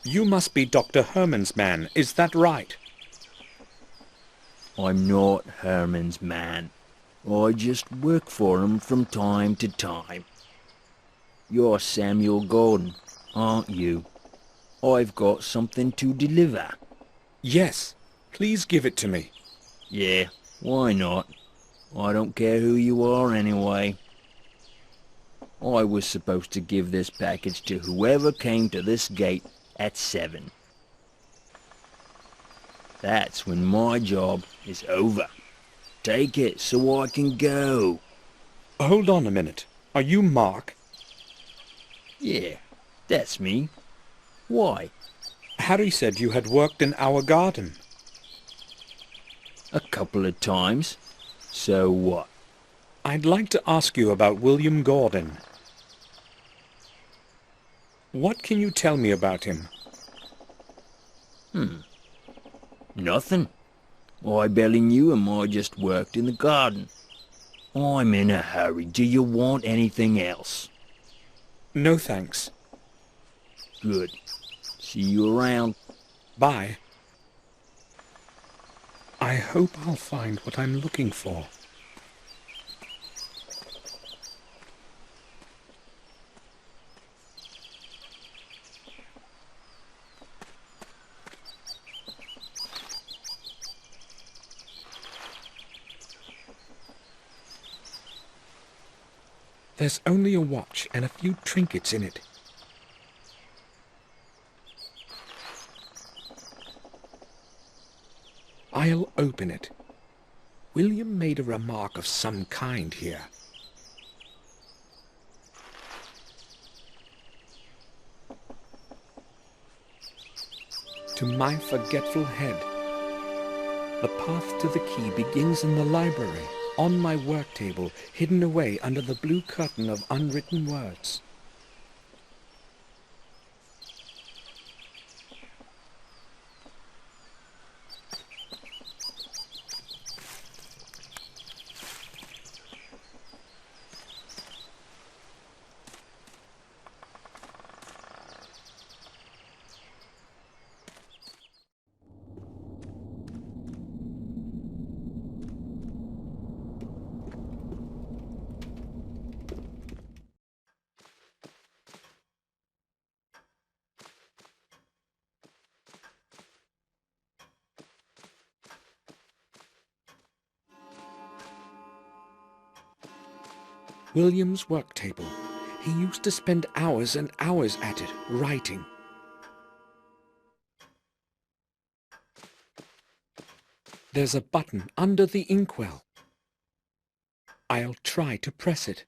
You must be Dr. Herman's man, is that right? I'm not Herman's man. I just work for him from time to time. You're Samuel Gordon, aren't you? I've got something to deliver. Yes. Please give it to me. Yeah, why not? I don't care who you are anyway. I was supposed to give this package to whoever came to this gate at 7. That's when my job is over. Take it so I can go. Hold on a minute. Are you Mark? Yeah, that's me. Why? Harry said you had worked in our garden. A couple of times. So what? I'd like to ask you about William Gordon. What can you tell me about him? Nothing. I barely knew him, I just worked in the garden. I'm in a hurry. Do you want anything else? No thanks. Good. See you around. Bye. I hope I'll find what I'm looking for. There's only a watch and a few trinkets in it. I'll open it. William made a remark of some kind here. To my forgetful head. The path to the key begins in the library, on my work table, hidden away under the blue curtain of unwritten words. William's work table. He used to spend hours and hours at it, writing. There's a button under the inkwell. I'll try to press it.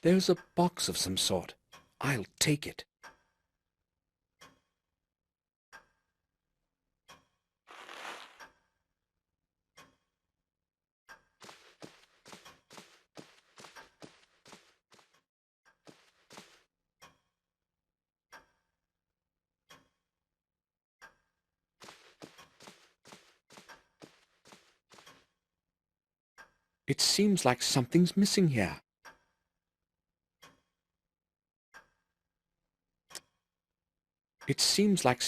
There's a box of some sort. I'll take it. It seems like something's missing here. It seems like...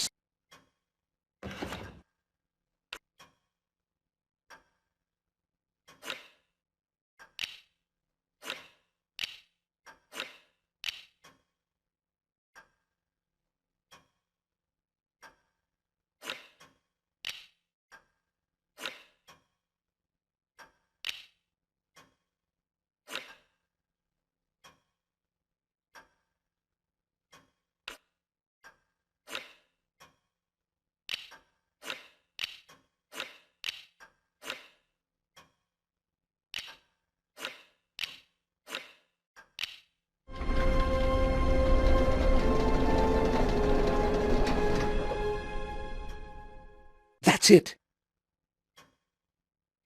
That's it!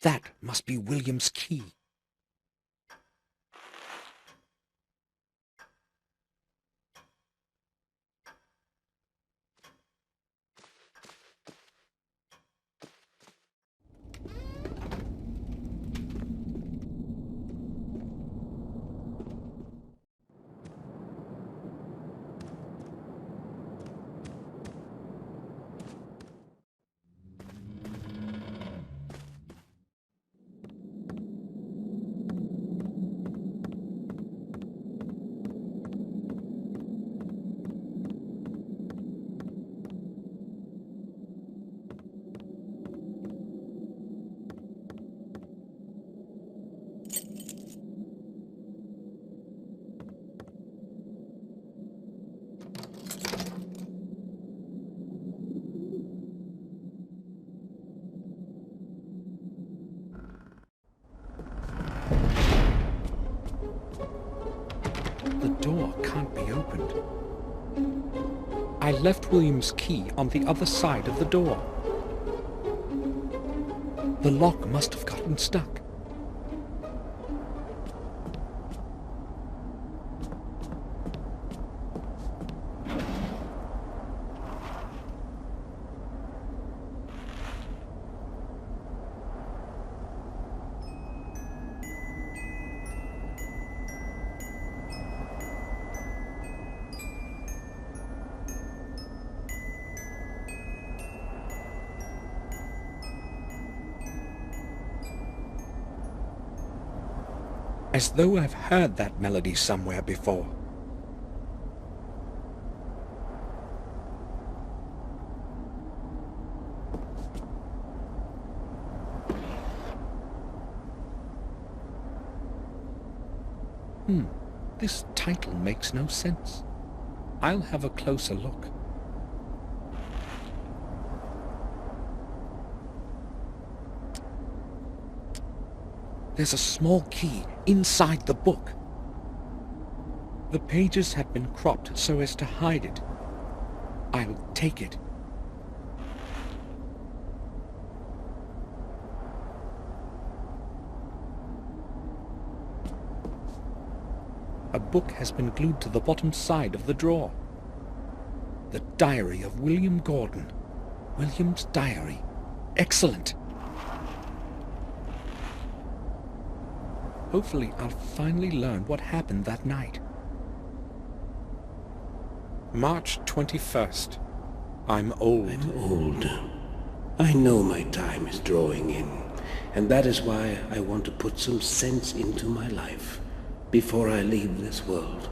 That must be William's key. lock can't be opened. I left William's key on the other side of the door. The lock must have gotten stuck. As though I've heard that melody somewhere before. This title makes no sense. I'll have a closer look. There's a small key inside the book. The pages had been cropped so as to hide it. I'll take it. A book has been glued to the bottom side of the drawer. The Diary of William Gordon. William's diary. Excellent! Hopefully I'll finally learn what happened that night. March 21st. I'm old. I'm old. I know my time is drawing in, and that is why I want to put some sense into my life before I leave this world.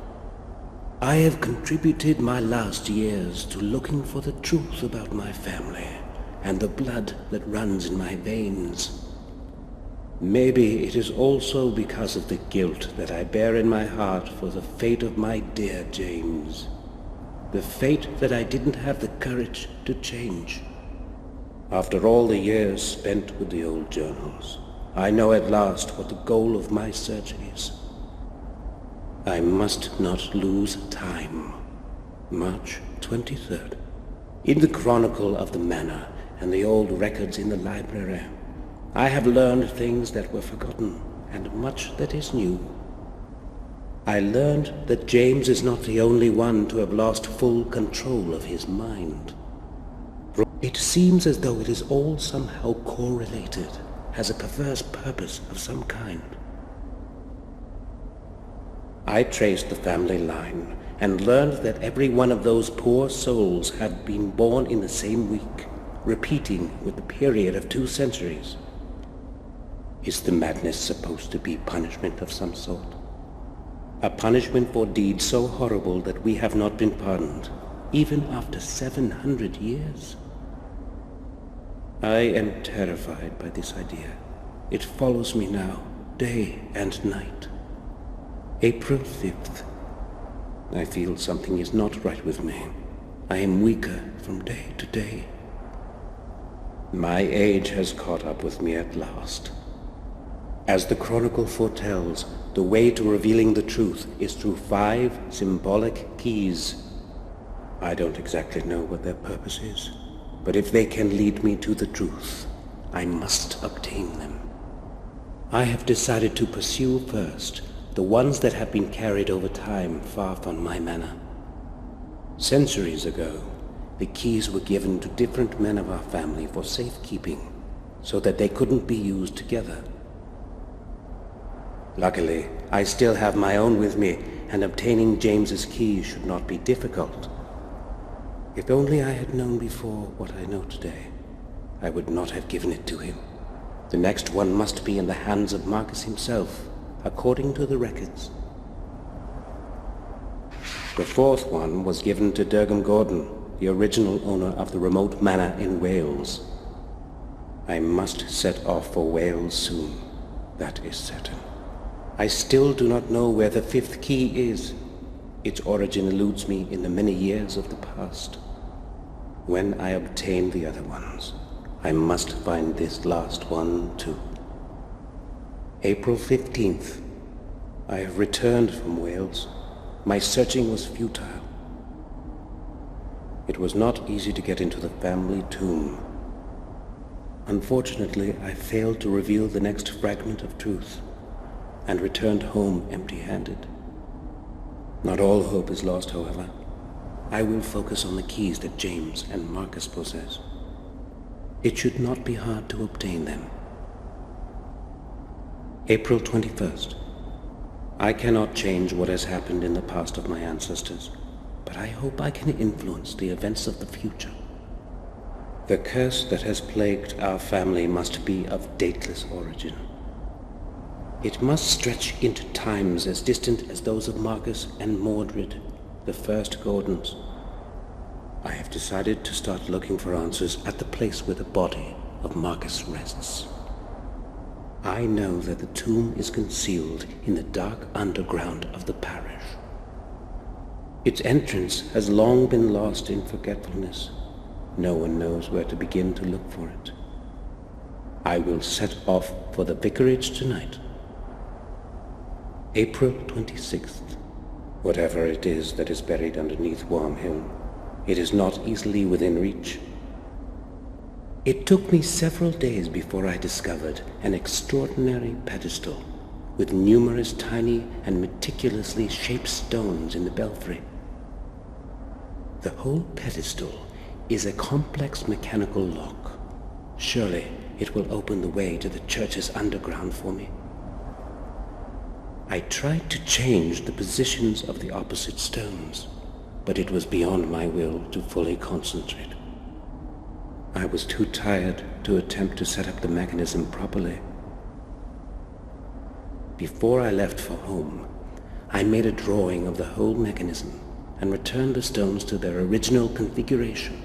I have contributed my last years to looking for the truth about my family and the blood that runs in my veins. Maybe it is also because of the guilt that I bear in my heart for the fate of my dear James. The fate that I didn't have the courage to change. After all the years spent with the old journals, I know at last what the goal of my search is. I must not lose time. March 23rd. In the chronicle of the manor and the old records in the library, I have learned things that were forgotten and much that is new. I learned that James is not the only one to have lost full control of his mind. It seems as though it is all somehow correlated, has a perverse purpose of some kind. I traced the family line and learned that every one of those poor souls had been born in the same week, repeating with the period of 2 centuries. Is the madness supposed to be punishment of some sort? A punishment for deeds so horrible that we have not been pardoned, even after 700 years? I am terrified by this idea. It follows me now, day and night. April 5th. I feel something is not right with me. I am weaker from day to day. My age has caught up with me at last. As the chronicle foretells, the way to revealing the truth is through 5 symbolic keys. I don't exactly know what their purpose is, but if they can lead me to the truth, I must obtain them. I have decided to pursue first the ones that have been carried over time far from my manor. Centuries ago, the keys were given to different men of our family for safekeeping, so that they couldn't be used together. Luckily, I still have my own with me, and obtaining James's key should not be difficult. If only I had known before what I know today, I would not have given it to him. The next one must be in the hands of Marcus himself, according to the records. The 4th one was given to Durham Gordon, the original owner of the remote manor in Wales. I must set off for Wales soon, that is certain. I still do not know where the 5th key is. Its origin eludes me in the many years of the past. When I obtain the other ones, I must find this last one too. April 15th. I have returned from Wales. My searching was futile. It was not easy to get into the family tomb. Unfortunately, I failed to reveal the next fragment of truth, and returned home empty-handed. Not all hope is lost, however. I will focus on the keys that James and Marcus possess. It should not be hard to obtain them. April 21st. I cannot change what has happened in the past of my ancestors, but I hope I can influence the events of the future. The curse that has plagued our family must be of dateless origin. It must stretch into times as distant as those of Marcus and Mordred, the first Gordons. I have decided to start looking for answers at the place where the body of Marcus rests. I know that the tomb is concealed in the dark underground of the parish. Its entrance has long been lost in forgetfulness. No one knows where to begin to look for it. I will set off for the vicarage tonight. April 26th. Whatever it is that is buried underneath Worm Hill, it is not easily within reach. It took me several days before I discovered an extraordinary pedestal with numerous tiny and meticulously shaped stones in the belfry. The whole pedestal is a complex mechanical lock. Surely it will open the way to the church's underground for me. I tried to change the positions of the opposite stones, but it was beyond my will to fully concentrate. I was too tired to attempt to set up the mechanism properly. Before I left for home, I made a drawing of the whole mechanism and returned the stones to their original configuration.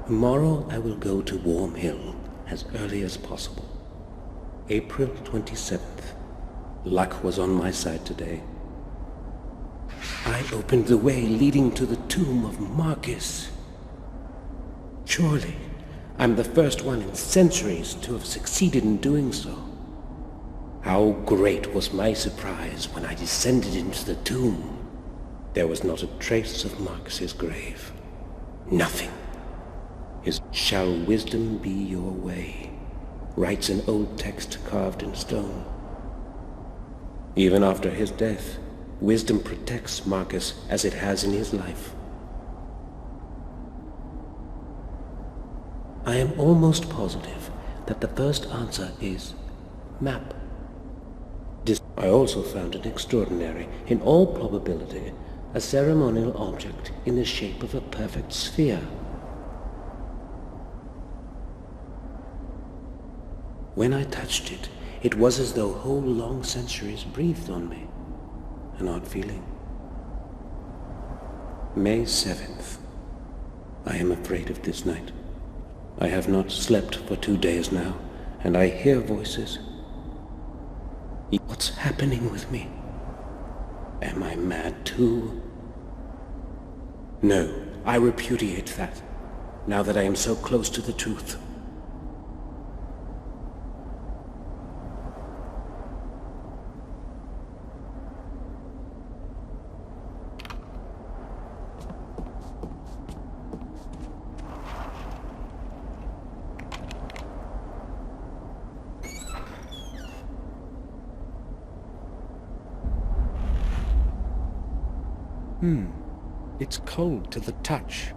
Tomorrow I will go to Worm Hill as early as possible. April 27th. Luck was on my side today. I opened the way leading to the tomb of Marcus. Surely, I'm the first one in centuries to have succeeded in doing so. How great was my surprise when I descended into the tomb. There was not a trace of Marcus's grave. Nothing. His "Shall wisdom be your way," writes an old text carved in stone. Even after his death, wisdom protects Marcus as it has in his life. I am almost positive that the first answer is map. I also found an extraordinary, in all probability, a ceremonial object in the shape of a perfect sphere. When I touched it, it was as though whole long centuries breathed on me. An odd feeling. May 7th. I am afraid of this night. I have not slept for 2 days now, and I hear voices. What's happening with me? Am I mad too? No, I repudiate that, now that I am so close to the truth. It's cold to the touch.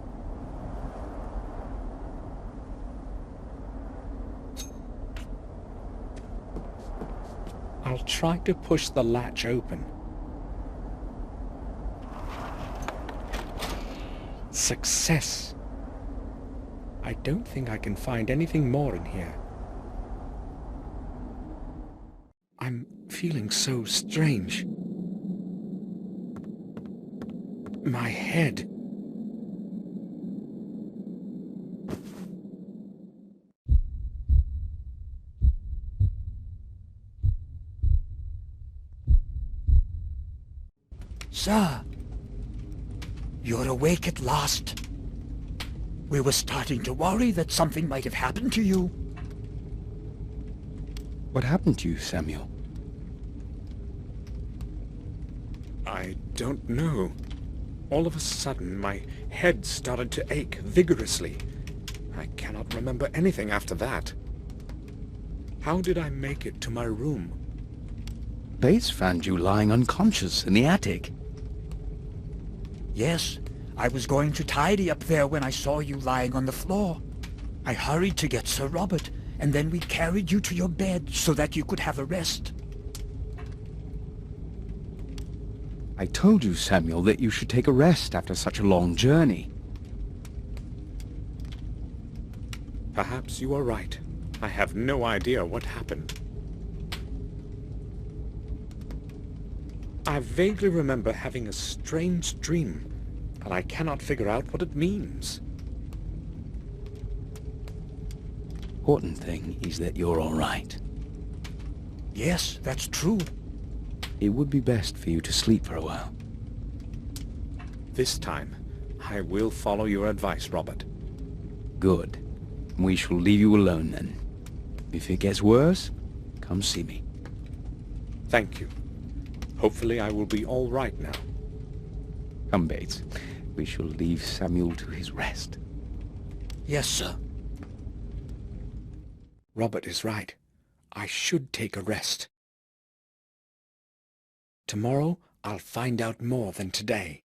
I'll try to push the latch open. Success! I don't think I can find anything more in here. I'm feeling so strange. My head. Sir, you're awake at last. We were starting to worry that something might have happened to you. What happened to you, Samuel? I don't know. All of a sudden, my head started to ache vigorously. I cannot remember anything after that. How did I make it to my room? Bates found you lying unconscious in the attic. Yes, I was going to tidy up there when I saw you lying on the floor. I hurried to get Sir Robert, and then we carried you to your bed so that you could have a rest. I told you, Samuel, that you should take a rest after such a long journey. Perhaps you are right. I have no idea what happened. I vaguely remember having a strange dream, but I cannot figure out what it means. Important thing is that you're all right. Yes, that's true. It would be best for you to sleep for a while. This time, I will follow your advice, Robert. Good. We shall leave you alone then. If it gets worse, come see me. Thank you. Hopefully I will be all right now. Come, Bates. We shall leave Samuel to his rest. Yes, sir. Robert is right. I should take a rest. Tomorrow, I'll find out more than today.